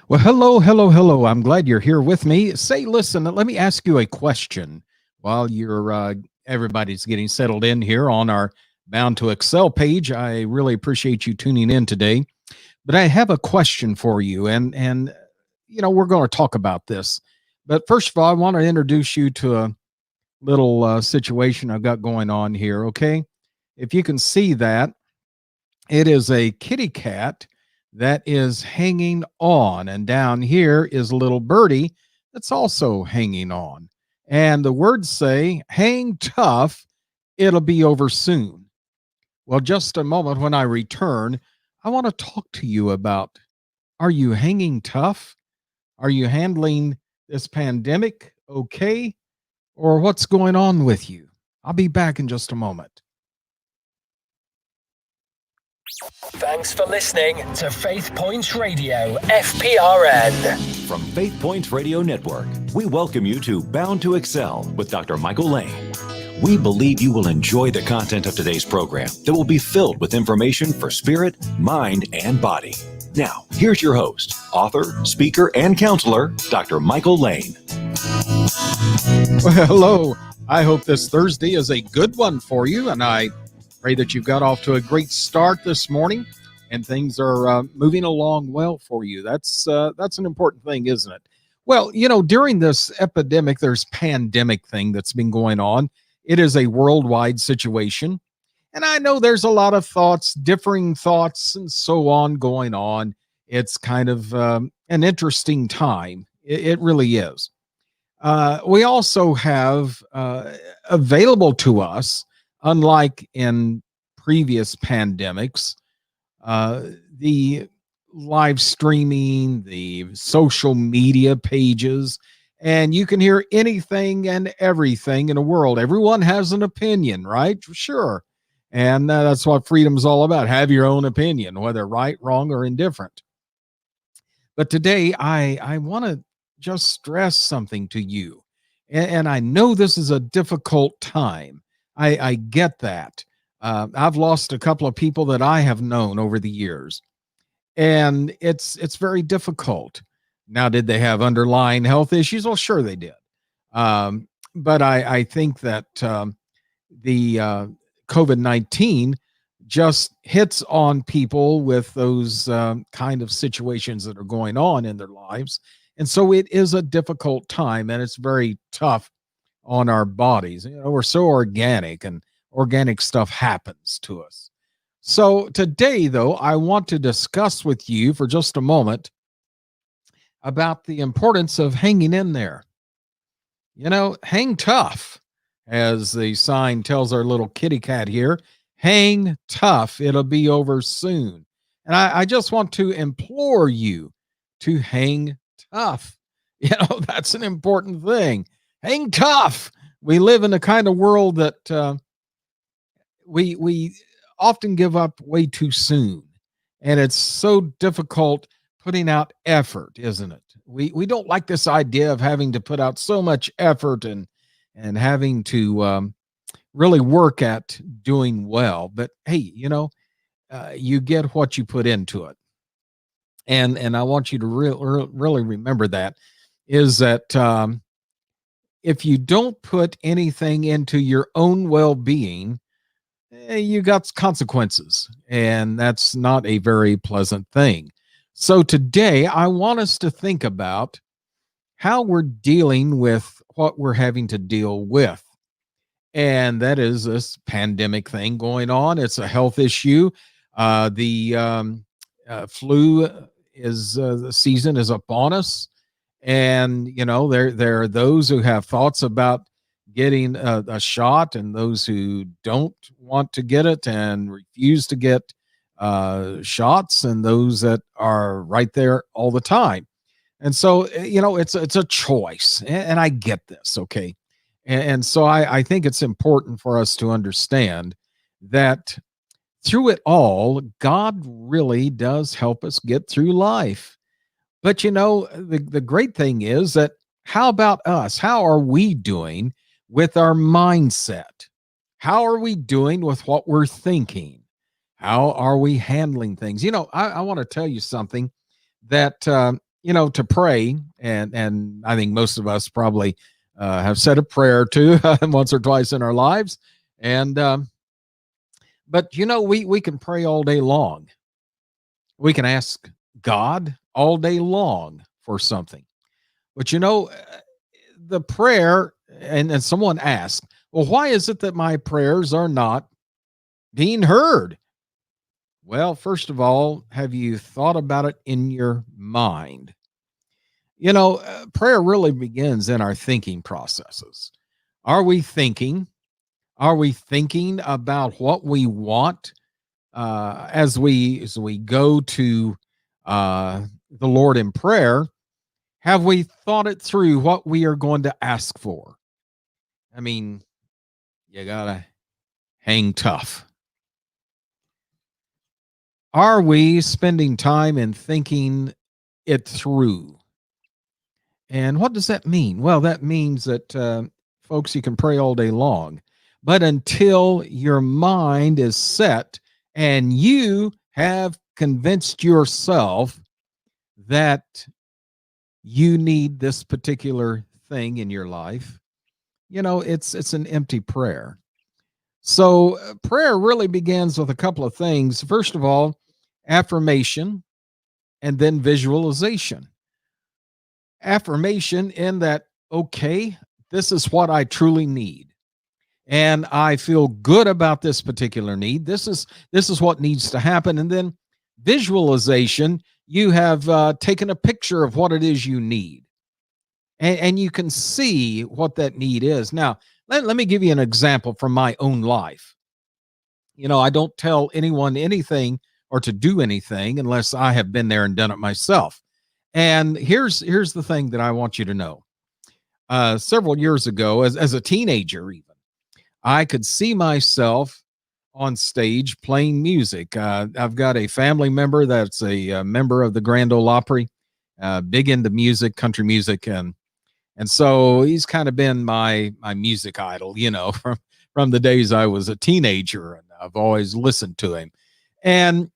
Well, hello, hello, hello. I'm glad you're here with me. Say, listen, let me ask you a question while everybody's getting settled in here on our Bound to Excel page. I really appreciate you tuning in today. But I have a question for you, and we're going to talk about this. But first of all, I want to introduce you to a little situation I've got going on here. Okay, if you can see that, it is a kitty cat that is hanging on. And down here is a little birdie that's also hanging on. And the words say, hang tough, it'll be over soon. Well, just a moment when I return, I want to talk to you about, are you hanging tough? Are you handling this pandemic okay? Or what's going on with you? I'll be back in just a moment. Thanks for listening to Faith Points Radio, FPRN. From Faith Points Radio Network, we welcome you to Bound to Excel with Dr. Michael Lane. We believe you will enjoy the content of today's program that will be filled with information for spirit, mind, and body. Now, here's your host, author, speaker, and counselor, Dr. Michael Lane. Well, hello. I hope this Thursday is a good one for you, and I pray that you've got off to a great start this morning and things are moving along well for you. That's an important thing, isn't it? Well, during this epidemic, there's pandemic thing that's been going on. It is a worldwide situation. And I know there's a lot of thoughts, differing thoughts, and so on going on. It's kind of an interesting time. It really is. We also have available to us, unlike in previous pandemics, the live streaming, the social media pages, and you can hear anything and everything in the world. Everyone has an opinion, right? Sure. And that's what freedom's all about. Have your own opinion, whether right, wrong, or indifferent. But today, I want to just stress something to you. And I know this is a difficult time. I get that. I've lost a couple of people that I have known over the years, and it's very difficult. Now, did they have underlying health issues? Well, sure they did. But I think that the COVID-19 just hits on people with those kind of situations that are going on in their lives. And so it is a difficult time, and it's very tough on our bodies. We're so organic, and organic stuff happens to us. So today, though, I want to discuss with you for just a moment about the importance of hanging in there. Hang tough, as the sign tells our little kitty cat here. Hang tough, it'll be over soon. And I just want to implore you to hang tough. That's an important thing. Hang tough. We live in a kind of world that we often give up way too soon, and it's so difficult putting out effort, isn't it? We don't like this idea of having to put out so much effort and having to really work at doing well. But hey, you get what you put into it, and I want you to really remember that is that if you don't put anything into your own well-being, you got consequences, and that's not a very pleasant thing. So today, I want us to think about how we're dealing with what we're having to deal with. And that is this pandemic thing going on. It's a health issue. The flu is the season is upon us. And, there are those who have thoughts about getting a shot, and those who don't want to get it and refuse to get shots, and those that are right there all the time. And so, it's a choice, and I get this, okay? And so I think it's important for us to understand that through it all, God really does help us get through life. But, the great thing is that how about us? How are we doing with our mindset? How are we doing with what we're thinking? How are we handling things? I want to tell you something that, to pray, and I think most of us probably have said a prayer or two once or twice in our lives, and but we can pray all day long. We can ask God all day long for something, but the prayer, and someone asked, well, why is it that my prayers are not being heard? Well, first of all, have you thought about it in your mind? Prayer really begins in our thinking processes. Are we thinking? Are we thinking about what we want as we go to the Lord in prayer? Have we thought it through what we are going to ask for? I mean, you gotta hang tough. Are we spending time in thinking it through? And what does that mean? Well, that means that, folks, you can pray all day long, but until your mind is set and you have convinced yourself that you need this particular thing in your life, it's an empty prayer. So prayer really begins with a couple of things. First of all, affirmation, and then visualization. Affirmation in that, okay, this is what I truly need, and I feel good about this particular need. This is what needs to happen. And then visualization, you have taken a picture of what it is you need, and you can see what that need is. Now, let me give you an example from my own life. I don't tell anyone anything or to do anything unless I have been there and done it myself. And here's the thing that I want you to know. Several years ago, as a teenager even, I could see myself on stage playing music. I've got a family member that's a member of the Grand Ole Opry, big into music, country music, and so he's kind of been my music idol, from the days I was a teenager, and I've always listened to him. And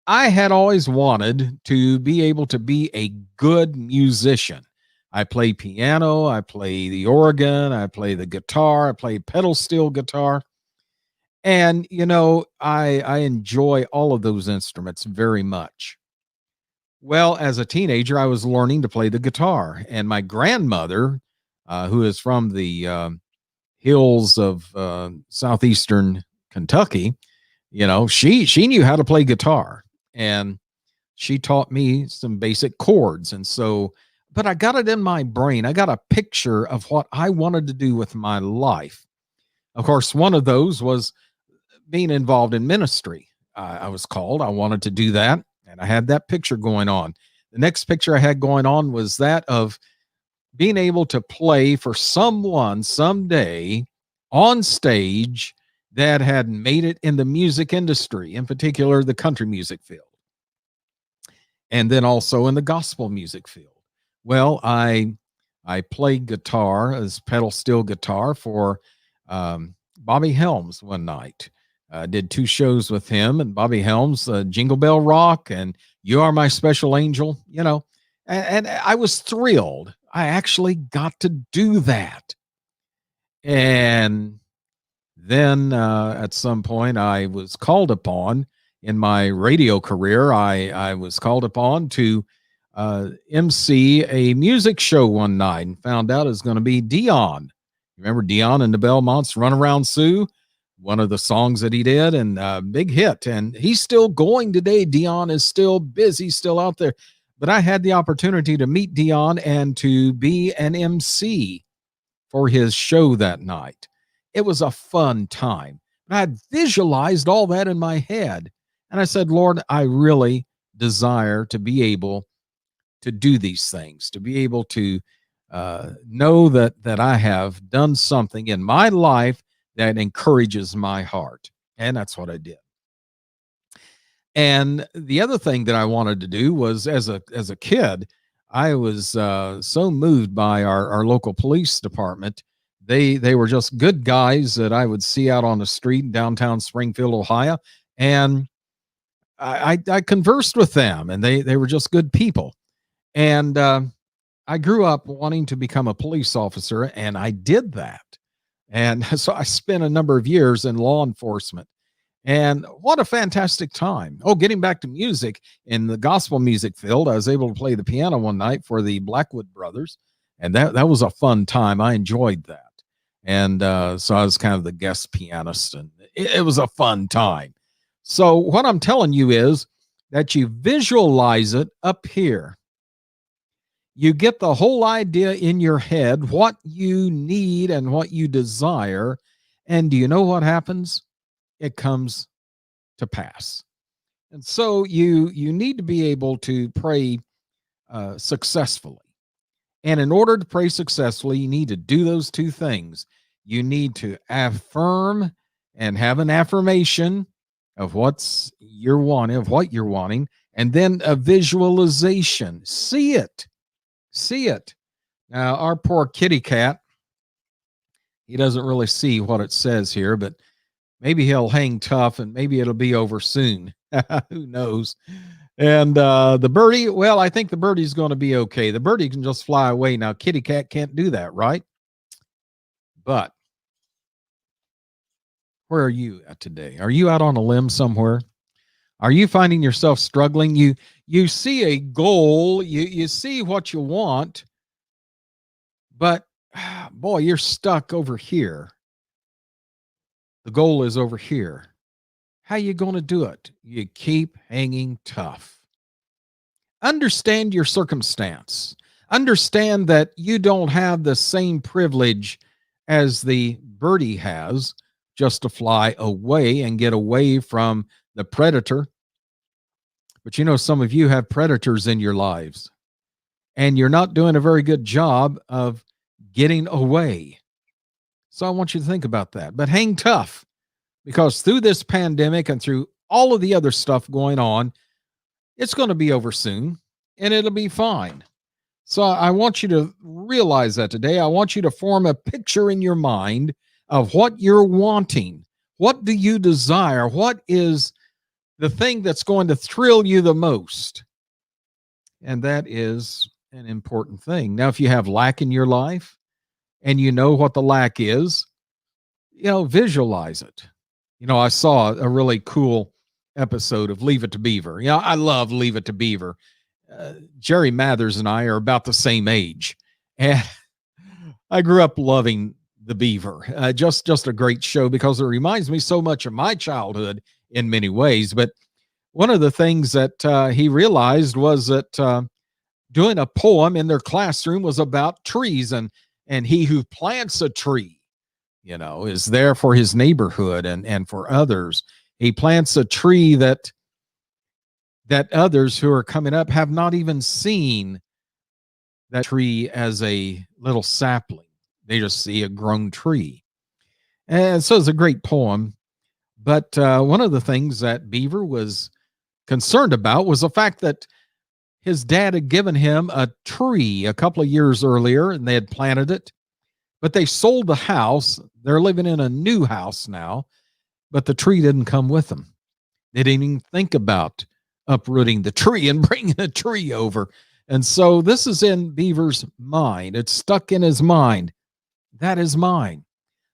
I had always wanted to be able to be a good musician. I play piano, I play the organ, I play the guitar, I play pedal steel guitar. And, I enjoy all of those instruments very much. Well, as a teenager, I was learning to play the guitar, and my grandmother, who is from the hills of southeastern Kentucky, she knew how to play guitar, and she taught me some basic chords. And so, but I got it in my brain. I got a picture of what I wanted to do with my life. Of course, one of those was being involved in ministry. I was called. I wanted to do that, and I had that picture going on. The next picture I had going on was that of being able to play for someone someday on stage that had made it in the music industry, in particular the country music field, and then also in the gospel music field. Well, I played guitar as pedal steel guitar for Bobby Helms one night. Did 2 shows with him and Bobby Helms, Jingle Bell Rock and You Are My Special Angel, and I was thrilled. I actually got to do that. And then at some point I was called upon in my radio career. I was called upon to MC a music show one night, and found out it was going to be Dion. Remember Dion and the Belmonts, Run Around Sue? One of the songs that he did, and big hit. And he's still going today. Dion is still busy, still out there. But I had the opportunity to meet Dion and to be an MC for his show that night. It was a fun time. I had visualized all that in my head. And I said, Lord, I really desire to be able to do these things, to be able to know that I have done something in my life that encourages my heart. And that's what I did. And the other thing that I wanted to do was, as a kid, I was so moved by our local police department. They were just good guys that I would see out on the street in downtown Springfield, Ohio. And I conversed with them, and they were just good people. And I grew up wanting to become a police officer, and I did that. And so I spent a number of years in law enforcement. And what a fantastic time. Oh, getting back to music, in the gospel music field, I was able to play the piano one night for the Blackwood Brothers. And that was a fun time. I enjoyed that. And so I was kind of the guest pianist, and it was a fun time. So what I'm telling you is that you visualize it up here. You get the whole idea in your head, what you need and what you desire. And do you know what happens? It comes to pass. And so you need to be able to pray successfully. And in order to pray successfully, you need to do those two things. You need to affirm and have an affirmation of what you're wanting, and then a visualization. See it. Now, our poor kitty cat, he doesn't really see what it says here, but maybe he'll hang tough and maybe it'll be over soon. Who knows? And the birdie, well, I think the birdie's going to be okay. The birdie can just fly away. Now, kitty cat can't do that, right? But where are you at today? Are you out on a limb somewhere? Are you finding yourself struggling? You see a goal, you see what you want, but boy, you're stuck over here. The goal is over here. How you going to do it? You keep hanging tough. Understand your circumstance. Understand that you don't have the same privilege as the birdie has, just to fly away and get away from the predator. But you know, some of you have predators in your lives, and you're not doing a very good job of getting away. So I want you to think about that. But hang tough, because through this pandemic and through all of the other stuff going on, it's going to be over soon, and it'll be fine. So I want you to realize that today. I want you to form a picture in your mind of what you're wanting. What do you desire? What is the thing that's going to thrill you the most? And that is an important thing. Now, if you have lack in your life and you know what the lack is, visualize it. I saw a really cool episode of Leave It to Beaver. I love Leave It to Beaver. Jerry Mathers and I are about the same age, and I grew up loving The Beaver. Just a great show, because it reminds me so much of my childhood in many ways. But one of the things that he realized was that doing a poem in their classroom was about trees, and he who plants a tree, is there for his neighborhood and for others. He plants a tree that others who are coming up have not even seen that tree as a little sapling. They just see a grown tree. And so it's a great poem. But one of the things that Beaver was concerned about was the fact that his dad had given him a tree a couple of years earlier, and they had planted it. But they sold the house. They're living in a new house now, but the tree didn't come with them. They didn't even think about uprooting the tree and bringing a tree over. And so this is in Beaver's mind. It's stuck in his mind. That is mine.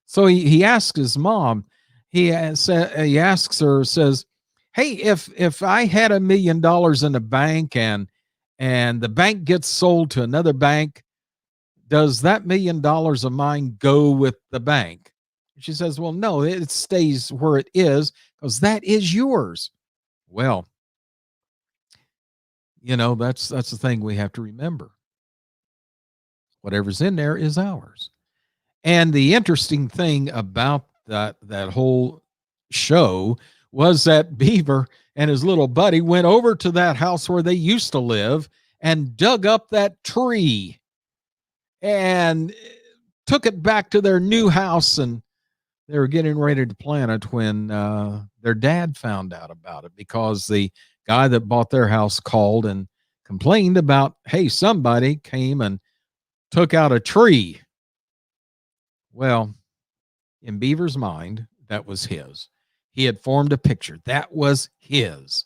So he asks his mom, he asks her, says, hey, if I had $1 million in the bank and the bank gets sold to another bank, does that $1 million of mine go with the bank? She says, well, no, it stays where it is, because that is yours. Well, that's the thing we have to remember. Whatever's in there is ours. And the interesting thing about that whole show was that Beaver and his little buddy went over to that house where they used to live and dug up that tree and took it back to their new house, and they were getting ready to plant it when their dad found out about it, because the guy that bought their house called and complained about, hey, somebody came and took out a tree. Well, in Beaver's mind, that was his. He had formed a picture. That was his.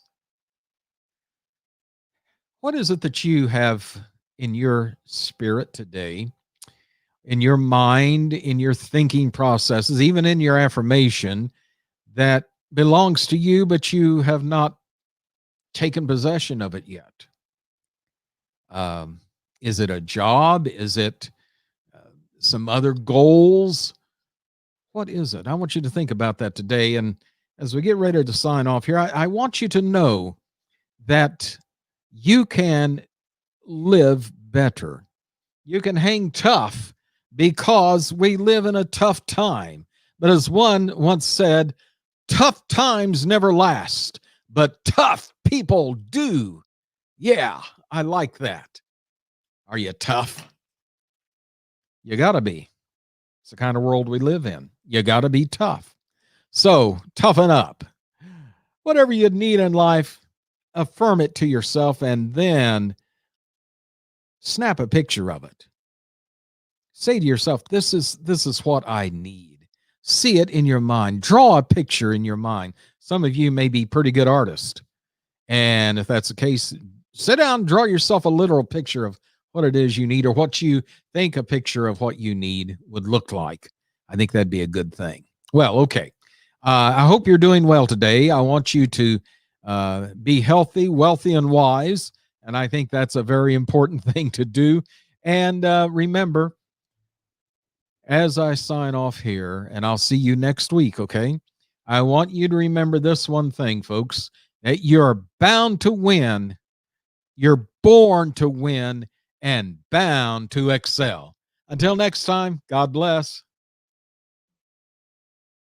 What is it that you have in your spirit today, in your mind, in your thinking processes, even in your affirmation that belongs to you, but you have not taken possession of it yet? Is it a job? Is it some other goals? What is it? I want you to think about that today. And as we get ready to sign off here, I want you to know that you can live better. You can hang tough because we live in a tough time. But as one once said, tough times never last, but tough people do. Yeah, I like that. Are you tough? You got to be. It's the kind of world we live in. You got to be tough. So toughen up. Whatever you need in life, affirm it to yourself and then snap a picture of it. Say to yourself, this is what I need. See it in your mind. Draw a picture in your mind. Some of you may be pretty good artists. And if that's the case, sit down and draw yourself a literal picture of what it is you need or what you think a picture of what you need would look like. I think that'd be a good thing. Well, okay. I hope you're doing well today. I want you to be healthy, wealthy, and wise. And I think that's a very important thing to do. And remember, as I sign off here, and I'll see you next week, okay? I want you to remember this one thing, folks, that you're bound to win. You're born to win and bound to excel. Until next time, God bless.